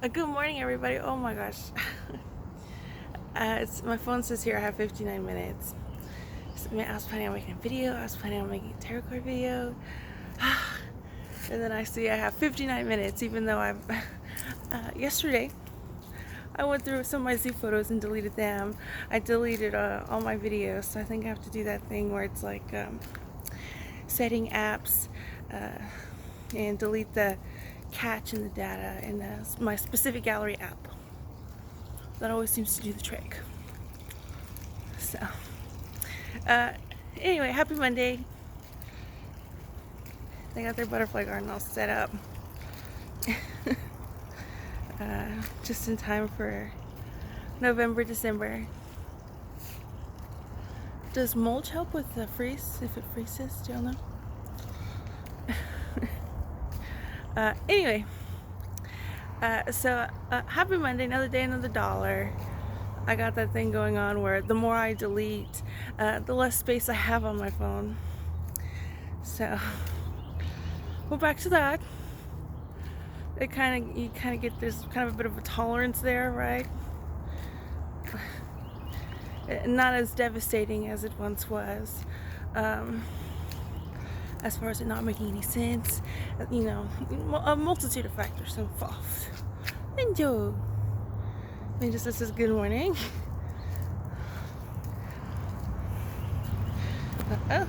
Good morning, everybody. Oh my gosh. My phone says here I have 59 minutes. So, I was planning on making a video. I was planning on making a tarot card video. And then I see I have 59 minutes, even though yesterday, I went through some of my Z photos and deleted them. I deleted all my videos, so I think I have to do that thing where it's like setting apps and delete the cache in the data in my specific gallery app. That always seems to do the trick. So, anyway, happy Monday. They got their butterfly garden all set up. Just in time for November, December. Does mulch help with the freeze if it freezes? Do y'all know? Anyway, happy Monday, another day, another dollar. I got that thing going on where the more I delete, the less space I have on my phone. So, well, back to that. You kind of get, there's kind of a bit of a tolerance there, right? Not as devastating as it once was. As far as it not making any sense, you know, a multitude of factors involved. Enjoy. And just this is good morning. Oh.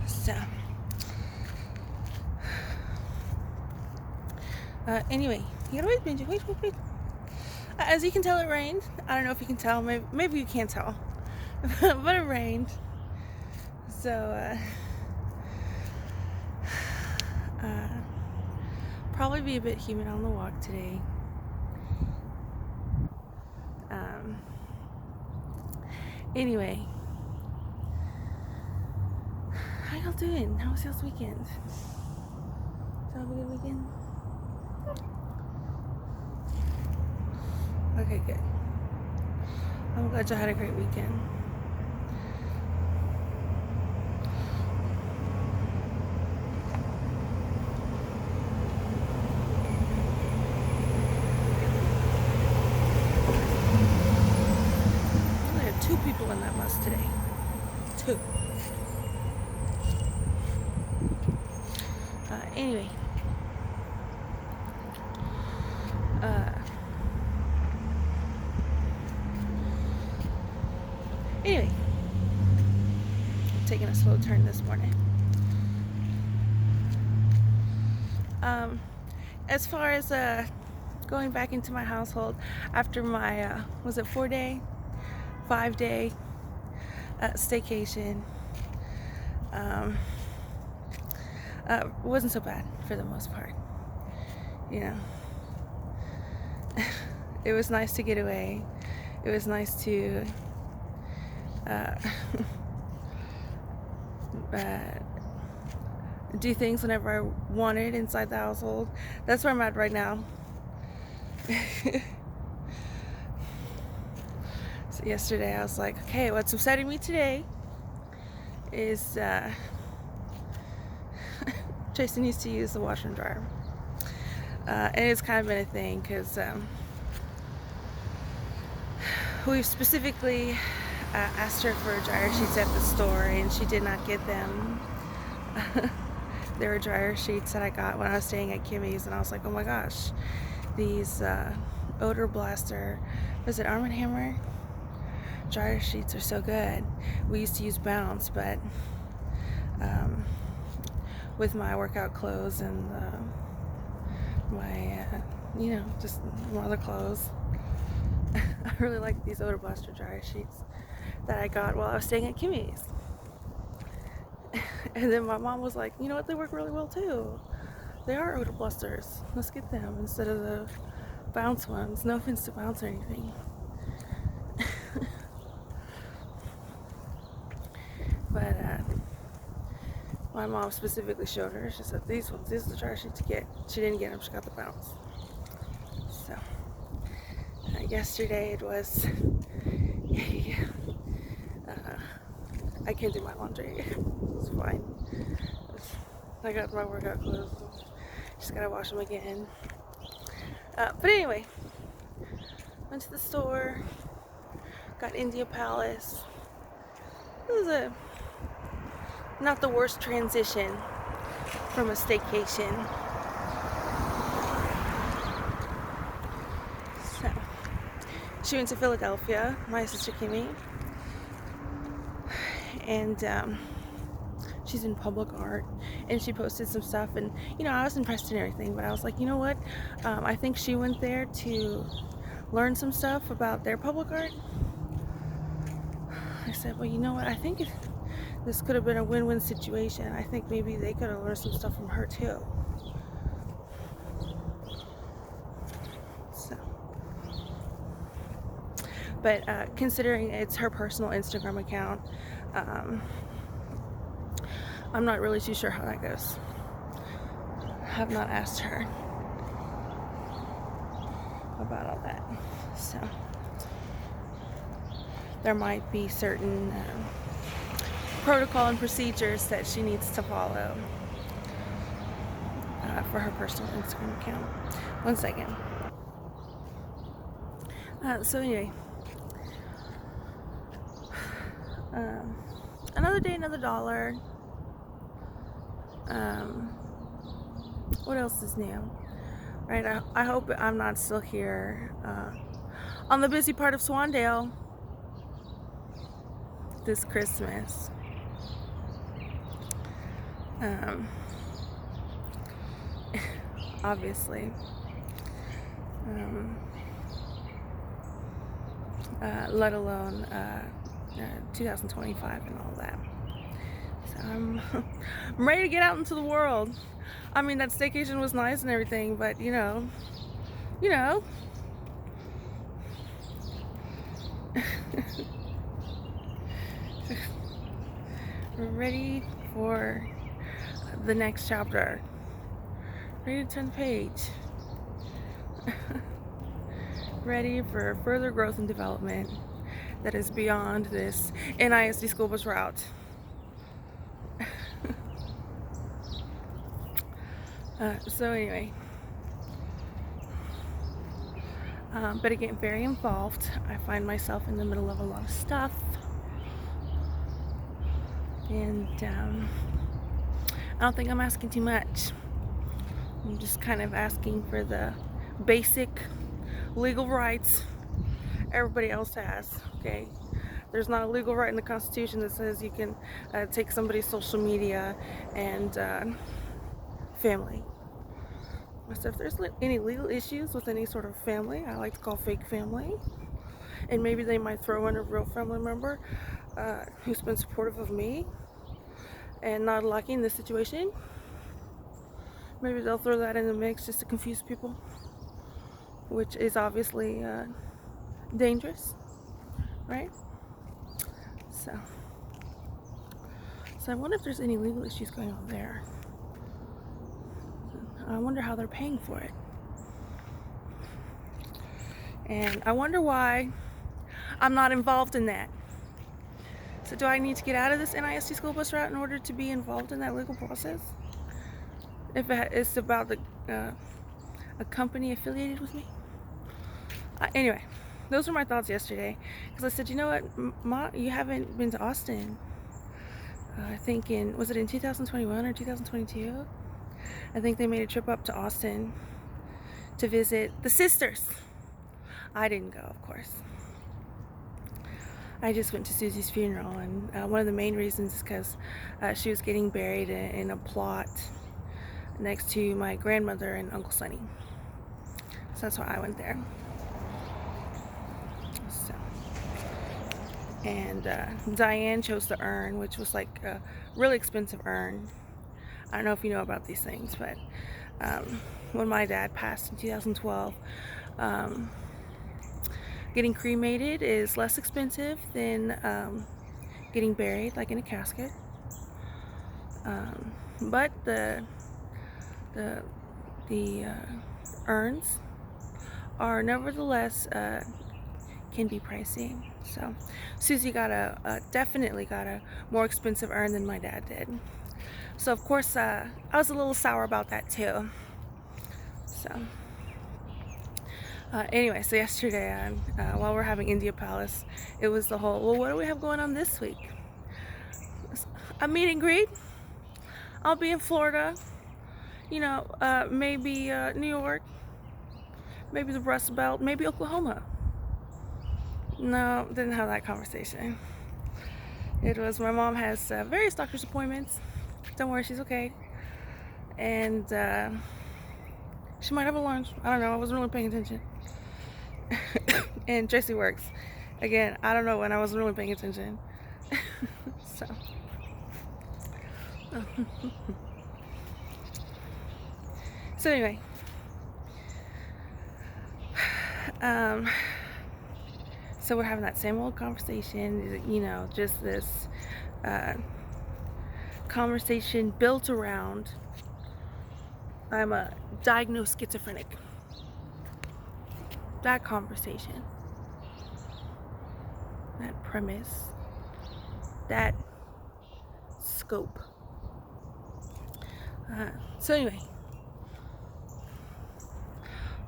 So. Anyway, you gotta wait. As you can tell, it rained. I don't know if you can tell. Maybe you can't tell, but it rained. So probably be a bit humid on the walk today. Anyway, how y'all doing? How was y'all's weekend? Did y'all have a good weekend? Okay, good. I'm glad y'all had a great weekend. I had 2 people in that bus today. 2. Anyway. Anyway, I'm taking a slow turn this morning. As far as going back into my household after my was it 4-day, 5-day staycation, wasn't so bad for the most part. You know, it was nice to get away. It was nice to do things whenever I wanted inside the household. That's where I'm at right now. So yesterday I was like, okay, what's upsetting me today is Jason used to use the washer and dryer. And it's kind of been a thing because we've specifically asked her for dryer sheets at the store and she did not get them. There were dryer sheets that I got when I was staying at Kimmy's, and I was like, oh my gosh, these odor blaster, was it Arm & Hammer? Dryer sheets are so good. We used to use Bounce, but with my workout clothes and my, just more other clothes, I really like these odor blaster dryer sheets that I got while I was staying at Kimmy's. And then my mom was like, you know what, they work really well too. They are odor blasters. Let's get them instead of the Bounce ones. No offense to Bounce or anything. But my mom specifically showed her. She said, these are the dryer sheets to get. She didn't get them, she got the Bounce. So, yesterday it was, I can't do my laundry. It was fine. I got my workout clothes. Just gotta wash them again. But anyway, went to the store, got India Palace. It was not the worst transition from a staycation. So, she went to Philadelphia, my sister Kimmy, and she's in public art, and she posted some stuff, and I was impressed and everything, but I was like, you know what, I think she went there to learn some stuff about their public art. I said, well, you know what, I think this could have been a win-win situation. I think maybe they could have learned some stuff from her too. So, but considering it's her personal Instagram account, I'm not really too sure how that goes. I have not asked her about all that. So there might be certain protocol and procedures that she needs to follow for her personal Instagram account. One second. So anyway, another day, another dollar. What else is new? Right, I hope I'm not still here on the busy part of Swandale this Christmas. Obviously. Let alone 2025 and all that. So I'm ready to get out into the world. I mean, that staycation was nice and everything, but you know. Ready for the next chapter. Ready to turn the page. Ready for further growth and development that is beyond this NISD school bus route. So anyway, but again, very involved. I find myself in the middle of a lot of stuff, and I don't think I'm asking too much. I'm just kind of asking for the basic legal rights everybody else has. Okay, there's not a legal right in the Constitution that says you can take somebody's social media and family. So if there's any legal issues with any sort of family, I like to call fake family, and maybe they might throw in a real family member who's been supportive of me and not liking the situation. Maybe they'll throw that in the mix just to confuse people, which is obviously dangerous, right? So I wonder if there's any legal issues going on there. I wonder how they're paying for it. And I wonder why I'm not involved in that. So do I need to get out of this NISD school bus route in order to be involved in that legal process? If it's about a company affiliated with me? Anyway, those were my thoughts yesterday. Because I said, you know what, Ma, you haven't been to Austin. I think was it in 2021 or 2022? I think they made a trip up to Austin to visit the sisters. I didn't go, of course. I just went to Susie's funeral, and one of the main reasons is because she was getting buried in a plot next to my grandmother and Uncle Sonny. So that's why I went there. So, and Diane chose the urn, which was like a really expensive urn. I don't know if you know about these things, but when my dad passed in 2012, getting cremated is less expensive than getting buried, like in a casket. But the urns are nevertheless can be pricey. So Susie definitely got a more expensive urn than my dad did. So of course I was a little sour about that too. So anyway, so yesterday while we're having India Palace, it was the whole, well, what do we have going on this week? A meet and greet. I'll be in Florida, maybe New York, maybe the Rust Belt, maybe Oklahoma. No, didn't have that conversation. It was, my mom has various doctor's appointments. Don't worry, she's okay. And she might have a lunch. I don't know. I wasn't really paying attention. And Tracy works. Again, I don't know when, I wasn't really paying attention. So. So anyway. So we're having that same old conversation, just this conversation built around, I'm a diagnosed schizophrenic. That conversation, that premise, that scope. So anyway,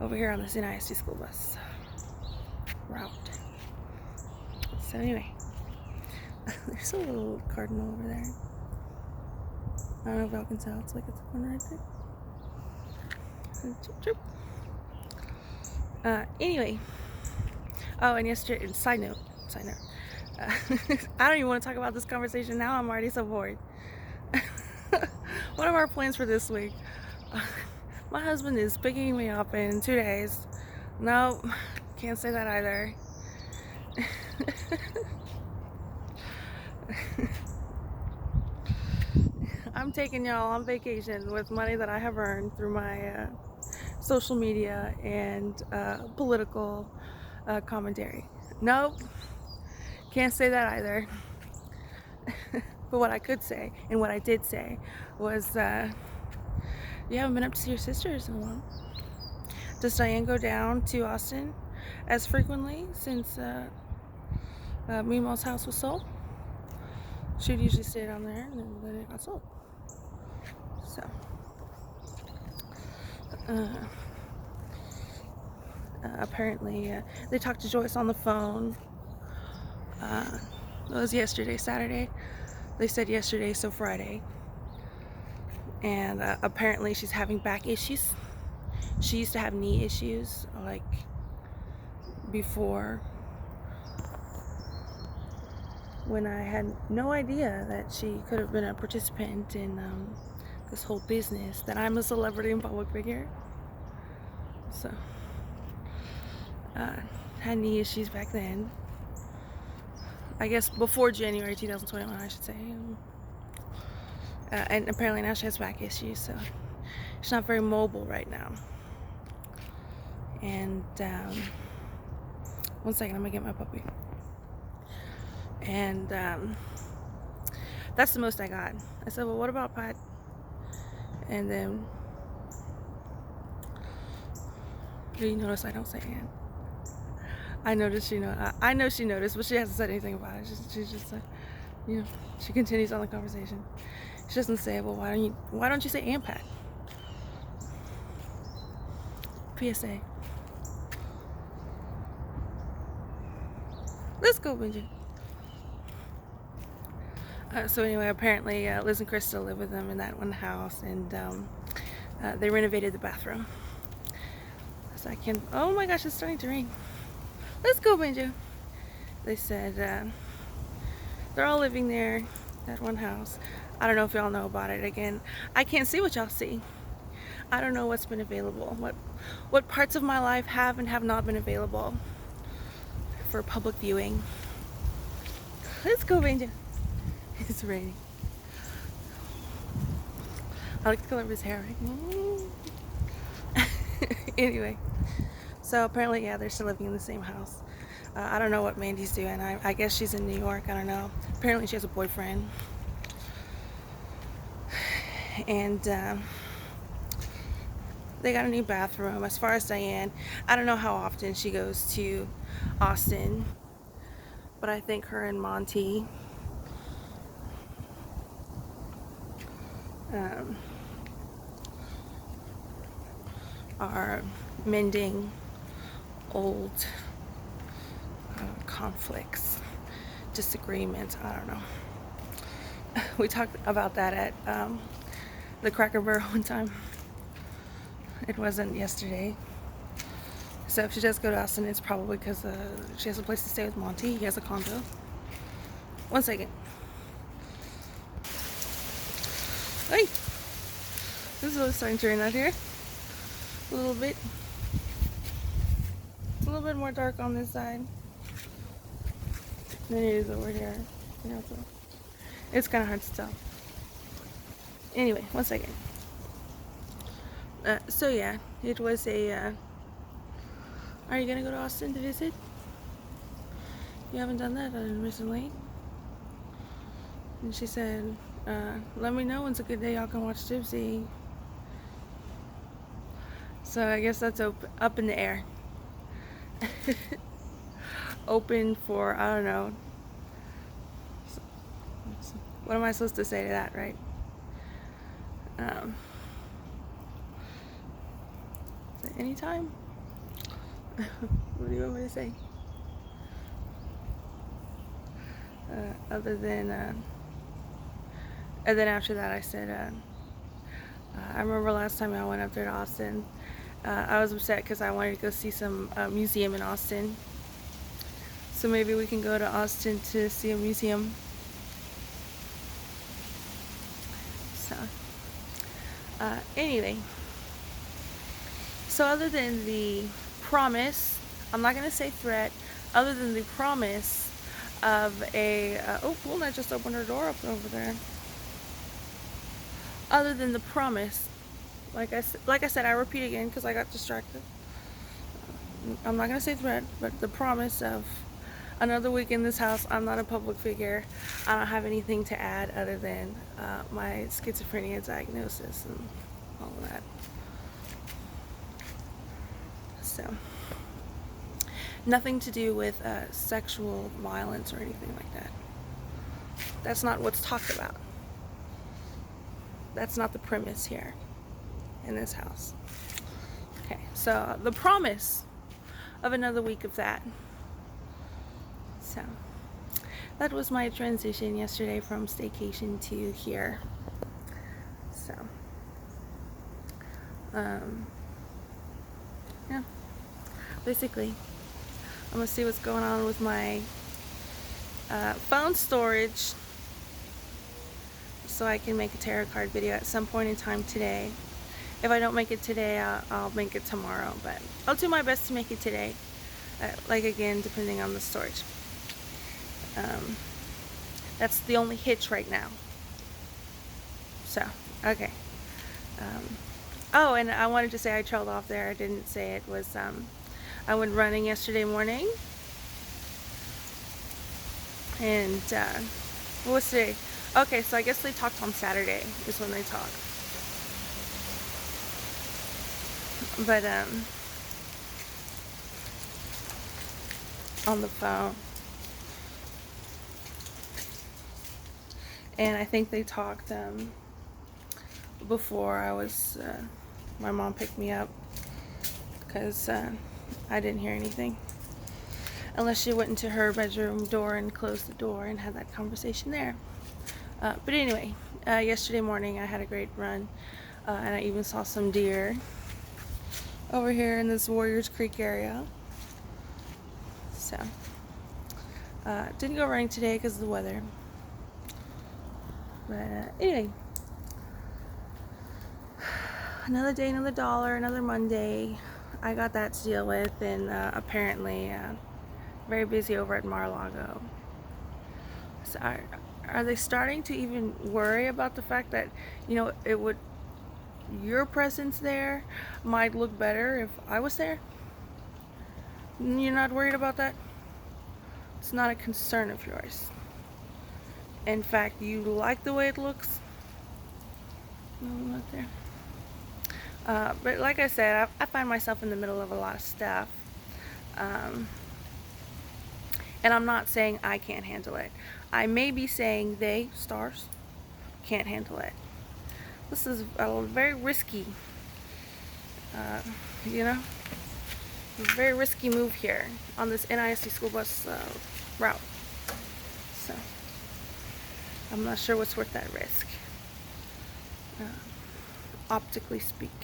over here on this NISD school bus route. So anyway, there's a little cardinal over there. I don't know if y'all can tell, it's like it's a corner right there. Anyway, oh, and yesterday, side note, I don't even want to talk about this conversation now. I'm already so bored. One of our plans for this week, my husband is picking me up in 2 days. Nope, can't say that either. I'm taking y'all on vacation with money that I have earned through my social media and political commentary. Nope, can't say that either. But what I could say, and what I did say, was you haven't been up to see your sisters in a while. Does Diane go down to Austin as frequently since Meemaw's house was sold? She'd usually stay down there, and then it got sold. So, apparently, they talked to Joyce on the phone. It was yesterday, Saturday. They said yesterday, so Friday. And apparently she's having back issues. She used to have knee issues, like, before, when I had no idea that she could have been a participant in this whole business, that I'm a celebrity and public figure. So, had knee issues back then. I guess before January 2021, I should say. And apparently now she has back issues, so she's not very mobile right now. And one second, I'm gonna get my puppy. And that's the most I got. I said, well, what about Pat? And then, you notice I don't say Ann. I noticed, I know she noticed, but she hasn't said anything about it. She's just, she continues on the conversation. She doesn't say, well, why don't you say Aunt Pat? PSA. Let's go, Benji. So anyway, apparently Liz and Chris still live with them in that one house, and they renovated the bathroom. So oh my gosh, it's starting to rain. Let's go, Benji. They said they're all living there, that one house. I don't know if y'all know about it. Again, I can't see what y'all see. I don't know what's been available, what parts of my life have and have not been available for public viewing. Let's go, Benji. It's raining. I like the color of his hair, right? Anyway, so apparently, yeah, they're still living in the same house. I don't know what Mandy's doing. I guess she's in New York. I don't know. Apparently, she has a boyfriend. And they got a new bathroom. As far as Diane, I don't know how often she goes to Austin, but I think her and Monty um, are mending old conflicts, disagreements. I don't know. We talked about that at the Cracker Barrel one time. It wasn't yesterday. So if she does go to Austin, it's probably because she has a place to stay with Monty. He has a condo. One second. Hey! This is really starting to rain out here. A little bit. It's a little bit more dark on this side than it is over here. You know, so it's kind of hard to tell. Anyway, one second. So yeah, it was a. Are you gonna go to Austin to visit? You haven't done that recently. And she said, let me know when's a good day y'all can watch Gypsy. So I guess that's up in the air. Open for, I don't know. What am I supposed to say to that, right? Anytime? What do you want me to say? Other than, and then after that I said, I remember last time I went up there to Austin, I was upset because I wanted to go see some museum in Austin. So maybe we can go to Austin to see a museum. So, anyway. So other than the promise, I'm not going to say threat, other than the promise of a, oh, Luna just opened her door up over there. Other than the promise, like I said, I repeat again because I got distracted. I'm not going to say threat, but the promise of another week in this house. I'm not a public figure. I don't have anything to add other than my schizophrenia diagnosis and all of that. So, nothing to do with sexual violence or anything like that. That's not what's talked about. That's not the premise here in this house. Okay, so the promise of another week of that. So, that was my transition yesterday from staycation to here. So, yeah. Basically, I'm gonna see what's going on with my phone storage so I can make a tarot card video at some point in time today. If I don't make it today, I'll make it tomorrow, but I'll do my best to make it today. Like again, depending on the storage. That's the only hitch right now. So, okay. Oh, and I wanted to say I trailed off there. I didn't say it was, I went running yesterday morning. And, what was today? Okay, so I guess they talked on Saturday is when they talked. But, on the phone. And I think they talked, before I was, my mom picked me up. Because, I didn't hear anything. Unless she went into her bedroom door and closed the door and had that conversation there. But anyway, yesterday morning I had a great run. And I even saw some deer over here in this Warriors Creek area. So, didn't go running today because of the weather. But anyway, another day, another dollar, another Monday. I got that to deal with, and apparently very busy over at Mar-a-Lago. So are they starting to even worry about the fact that, you know, your presence there might look better if I was there? You're not worried about that? It's not a concern of yours. In fact, you like the way it looks? No, not there. But like I said, I find myself in the middle of a lot of stuff. And I'm not saying I can't handle it. I may be saying they, stars, can't handle it. This is very risky, you know, a very risky move here on this NISD school bus route. So I'm not sure what's worth that risk, optically speaking.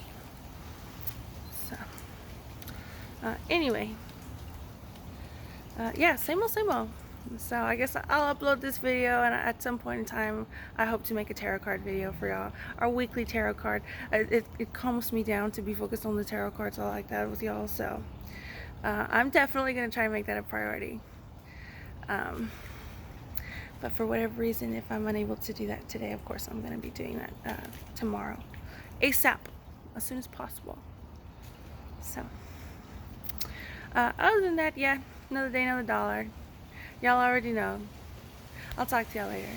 So anyway, yeah, same old. So I guess I'll upload this video, and at some point in time I hope to make a tarot card video for y'all, our weekly tarot card. It calms me down to be focused on the tarot cards all like that with y'all, so I'm definitely going to try and make that a priority. But for whatever reason, if I'm unable to do that today, of course I'm going to be doing that tomorrow, ASAP, as soon as possible. So other than that, yeah, another day, another dollar. Y'all already know. I'll talk to y'all later.